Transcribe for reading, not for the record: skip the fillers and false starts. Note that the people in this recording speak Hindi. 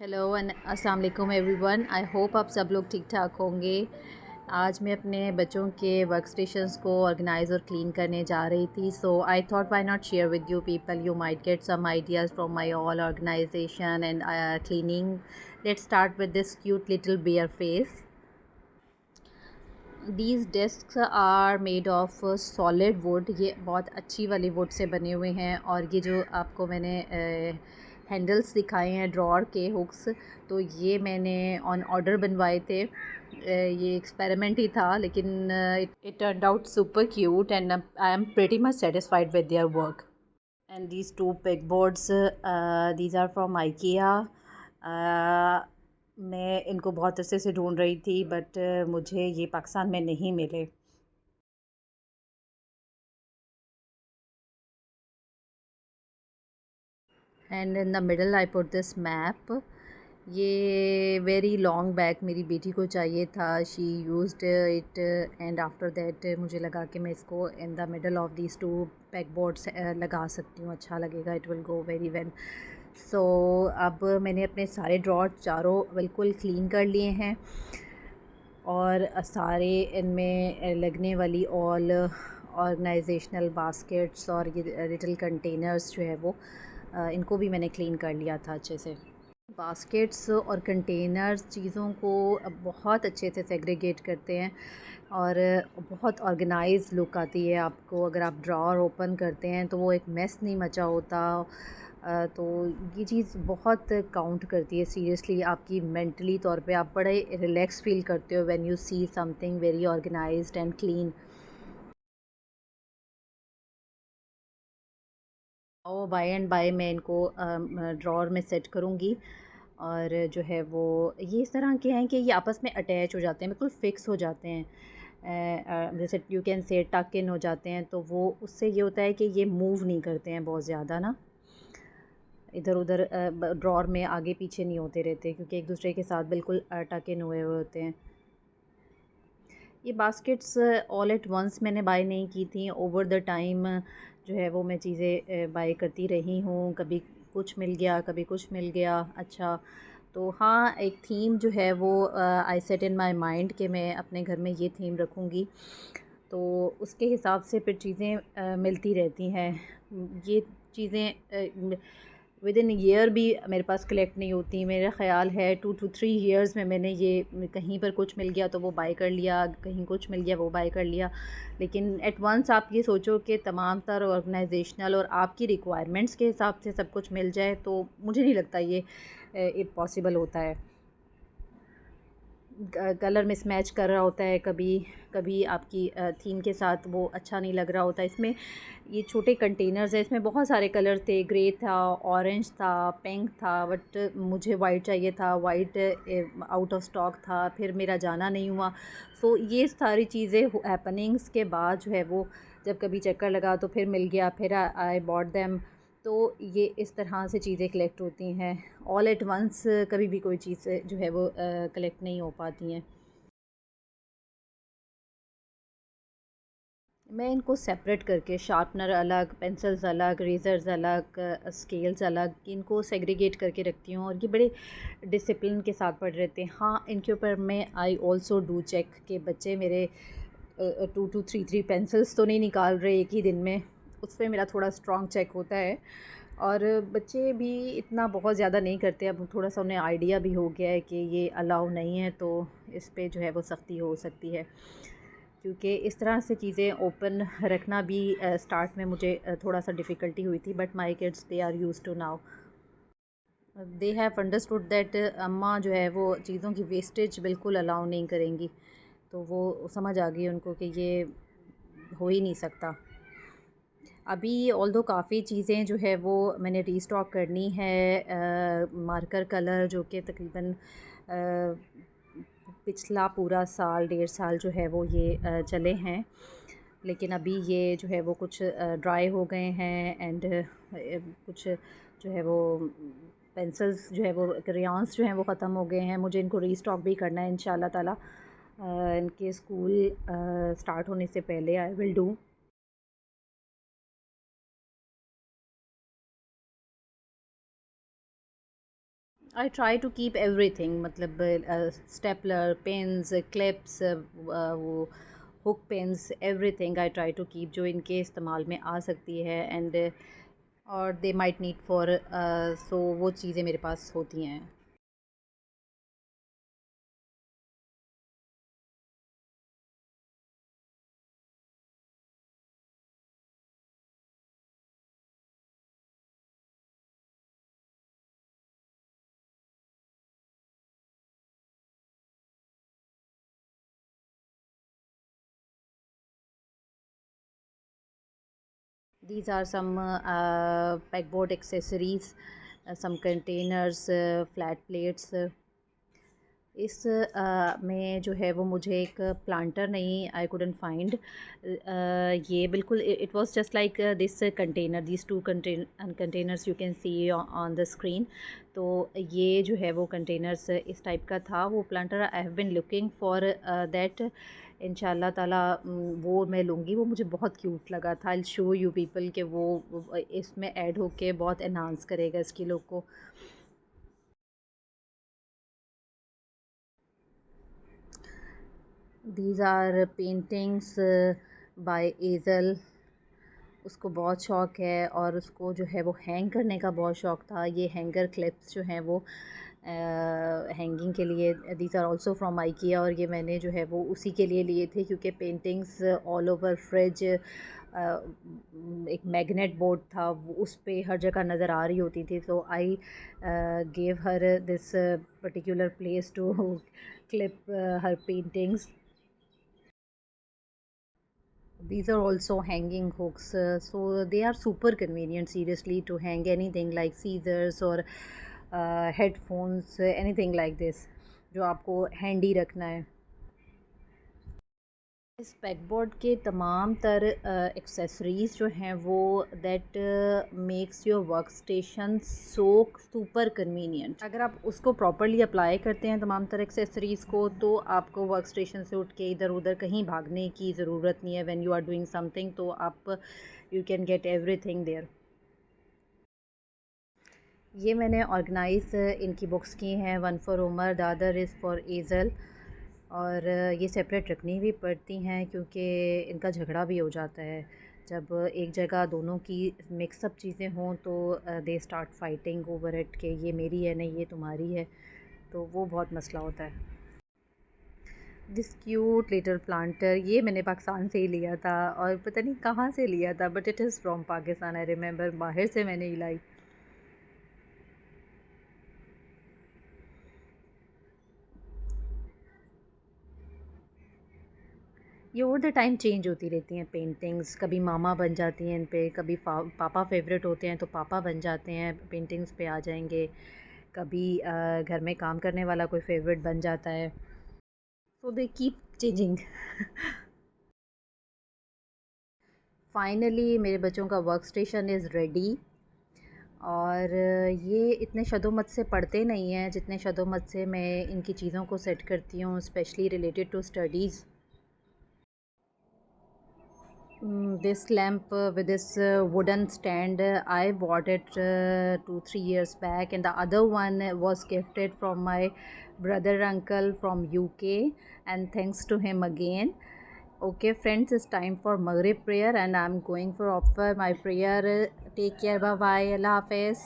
हेलो एंड अस्सलाम वालेकुम एवरीवन। आई होप आप सब लोग ठीक ठाक होंगे। आज मैं अपने बच्चों के वर्क स्टेशंस को ऑर्गेनाइज़ और क्लीन करने जा रही थी। So I thought why not share with you people, you might get some ideas from my all organisation and cleaning. Let's start with this cute little bear face. These desk are made of solid wood. ये बहुत अच्छी वाली वुड से बने हुए हैं। और ये जो आपको मैंने हैंडल्स दिखाए हैं ड्रॉर के हुक्स, तो ये मैंने ऑन ऑर्डर बनवाए थे। ये एक्सपेरिमेंट ही था, लेकिन it turned out super cute and I am pretty much satisfied with their work. And these two peg boards, these are from IKEA। मैं इनको बहुत अरसे से ढूंढ रही थी, बट मुझे ये पाकिस्तान में नहीं मिले। And in the middle I put this map. ये वेरी लॉन्ग बैक मेरी बेटी को चाहिए था। She used it and after that मुझे लगा कि मैं इसको in the middle of these two pack boards लगा सकती हूँ, अच्छा लगेगा, it will go very well. So अब मैंने अपने सारे ड्रॉर चारों बिल्कुल क्लीन कर लिए हैं और सारे इनमें लगने वाली ऑल ऑर्गेनाइजेशनल बास्केट्स और ये लिटिल कंटेनर्स जो है वो इनको भी मैंने क्लीन कर लिया था अच्छे से। बास्केट्स और कंटेनर्स चीज़ों को बहुत अच्छे से सेग्रीगेट करते हैं और बहुत ऑर्गेनाइज लुक आती है आपको। अगर आप ड्रॉर ओपन करते हैं तो वो एक मेस नहीं मचा होता। तो ये चीज़ बहुत काउंट करती है सीरियसली। आपकी मेंटली तौर पे आप बड़े रिलैक्स फील करते हो when you see something very organized and clean. और बाय एंड बाय मैं इनको ड्रॉर में सेट करूँगी। और जो है वो ये इस तरह के हैं कि ये आपस में अटैच हो जाते हैं, बिल्कुल फ़िक्स हो जाते हैं। जैसे यू कैन से टक इन हो जाते हैं, तो वो उससे ये होता है कि ये मूव नहीं करते हैं बहुत ज़्यादा ना, इधर उधर ड्रॉर में आगे पीछे नहीं होते रहते, क्योंकि एक दूसरे के साथ बिल्कुल टक इन हुए हुए होते हैं। ये बास्केट्स ऑल एट वंस मैंने बाय नहीं की थी, ओवर द टाइम जो है वो मैं चीज़ें बाय करती रही हूँ। कभी कुछ मिल गया, कभी कुछ मिल गया। अच्छा, तो हाँ, एक थीम जो है वो आई सेट इन माय माइंड कि मैं अपने घर में ये थीम रखूँगी, तो उसके हिसाब से फिर चीज़ें मिलती रहती हैं। ये चीज़ें विद इन ईयर भी मेरे पास कलेक्ट नहीं होती। मेरा ख़्याल है 2 to 3 ईयर्स में मैंने ये कहीं पर कुछ मिल गया तो वो बाय कर लिया, कहीं कुछ मिल गया वो बाय कर लिया। लेकिन एट वंस आप ये सोचो कि तमाम तर ऑर्गेनाइजेशनल और आपकी रिक्वायरमेंट्स के हिसाब से सब कुछ मिल जाए, तो मुझे नहीं लगता ये पॉसिबल होता है। कलर मिसमैच कर रहा होता है, कभी कभी आपकी थीम के साथ वो अच्छा नहीं लग रहा होता। इसमें ये छोटे कंटेनर्स हैं, इसमें बहुत सारे कलर थे, ग्रे था, ऑरेंज था, पिंक था, बट मुझे वाइट चाहिए था। वाइट आउट ऑफ स्टॉक था, फिर मेरा जाना नहीं हुआ। सो ये सारी चीज़ें हैपनिंग्स के बाद जो है वो जब कभी चक्कर लगा तो फिर मिल गया, फिर आई बॉट देम। तो ये इस तरह से चीज़ें कलेक्ट होती हैं ऑल एट वंस। कभी भी कोई चीज़ जो है वो कलेक्ट नहीं हो पाती हैं। मैं इनको सेपरेट करके, शार्पनर अलग, पेंसिल्स अलग, रेज़र्स अलग, स्केल्स अलग, इनको सेग्रीगेट करके रखती हूँ और ये बड़े डिसिप्लिन के साथ पढ़ रहते हैं। हाँ, इनके ऊपर मैं आई ऑल्सो डू चेक कि बच्चे मेरे 2 to 3 पेंसिल्स तो नहीं निकाल रहे एक ही दिन में। उस पर मेरा थोड़ा स्ट्रॉन्ग चेक होता है। और बच्चे भी इतना बहुत ज़्यादा नहीं करते, अब थोड़ा सा उन्हें आइडिया भी हो गया है कि ये अलाउ नहीं है, तो इस पे जो है वो सख्ती हो सकती है। क्योंकि इस तरह से चीज़ें ओपन रखना भी स्टार्ट में मुझे थोड़ा सा डिफ़िकल्टी हुई थी, but my kids they are used to now. They have understood that अम्मा जो है वो चीज़ों की वेस्टेज बिल्कुल अलाउ नहीं करेंगी। तो वो समझ आ गई उनको कि ये हो ही नहीं सकता। अभी ऑल्दो काफ़ी चीज़ें जो है वो मैंने रीस्टॉक करनी है। मार्कर कलर जो कि तकरीबन पिछला पूरा साल 1.5 साल जो है वो ये चले हैं, लेकिन अभी ये जो है वो कुछ ड्राई हो गए हैं। एंड कुछ जो है वो पेंसिल्स जो है वो क्रेयॉन्स जो हैं वो ख़त्म हो गए हैं। मुझे इनको रीस्टॉक भी करना है इंशाल्लाह ताला। इनके स्कूल स्टार्ट होने से पहले I will do. I try to keep everything, मतलब स्टेपलर, पेन्स, क्लिप्स, वो hook pens, everything I try to keep जो इनके इस्तेमाल में आ सकती है, एंड और they might need for, so वो चीज़ें मेरे पास होती हैं। These are some pegboard accessories, some containers, flat plates. इस में जो है वो मुझे एक प्लांटर नहीं, आई कुडंट फाइंड। ये बिल्कुल it was just like this container, this two containers you can see on the screen. तो ये जो है वो कंटेनर्स इस टाइप का था वो planter. I have been looking for that, इंशाल्लाह ताला वो मैं लूँगी। वो मुझे बहुत क्यूट लगा था। आई शो यू पीपल कि वो इसमें ऐड होके बहुत एनहांस करेगा इसकी लुक को। दीज आर पेंटिंग्स बाय एजल। उसको बहुत शौक़ है और उसको जो है वो हैंग करने का बहुत शौक़ था। ये हैंगर क्लिप्स जो हैं वो हैंगिंग के लिए, these are also from IKEA, और ये मैंने जो है वो उसी के लिए लिए थे क्योंकि पेंटिंग्स ऑल ओवर फ्रिज, एक मैग्नेट बोर्ड था वो उस पे हर जगह नज़र आ रही होती थी। So I gave her this particular place to clip her paintings. These are also hanging hooks, so they are super convenient seriously to hang anything like scissors or headphones, anything like this जो आपको हैंडी रखना है। इस पैकबोर्ड के तमाम तर एक्सेसरीज़ जो हैं वो that makes your work station so super convenient. अगर आप उसको प्रॉपरली अप्लाई करते हैं तमाम तर एक्सेसरीज़ को, तो आपको वर्क स्टेशन से उठ के इधर उधर कहीं भागने की ज़रूरत नहीं है। When you are doing something तो आप you can get everything there. ये मैंने ऑर्गेनाइज इनकी बुक्स की हैं, one for Umar, the other is for Azal. और ये सेपरेट रखनी भी पड़ती हैं क्योंकि इनका झगड़ा भी हो जाता है। जब एक जगह दोनों की मिक्सअप चीज़ें हों तो they start fighting over it कि ये मेरी है नहीं ये तुम्हारी है, तो वो बहुत मसला होता है। दिस क्यूट लिटिल प्लांटर, ये मैंने पाकिस्तान से ही लिया था और पता नहीं कहाँ से लिया था, but it is from Pakistan. I remember बाहर से मैंने ही लाई। ये ओवर द टाइम चेंज होती रहती हैं पेंटिंग्स, कभी मामा बन जाती हैं इन पे, कभी पापा फेवरेट होते हैं तो पापा बन जाते हैं पेंटिंग्स पे आ जाएंगे, कभी घर में काम करने वाला कोई फेवरेट बन जाता है। सो दे कीप चेंजिंग। फाइनली मेरे बच्चों का वर्क स्टेशन इज़ रेडी। और ये इतने शदोमत से पढ़ते नहीं हैं जितने शदोमत से मैं इनकी चीज़ों को सेट करती हूँ, specially related to studies. This lamp with this wooden stand, I bought it 2-3 years back, and the other one was gifted from my brother uncle from UK, and thanks to him again. Okay, friends, it's time for Maghrib prayer, and I'm going for offer my prayer. Take care, bye bye, Allah Hafiz.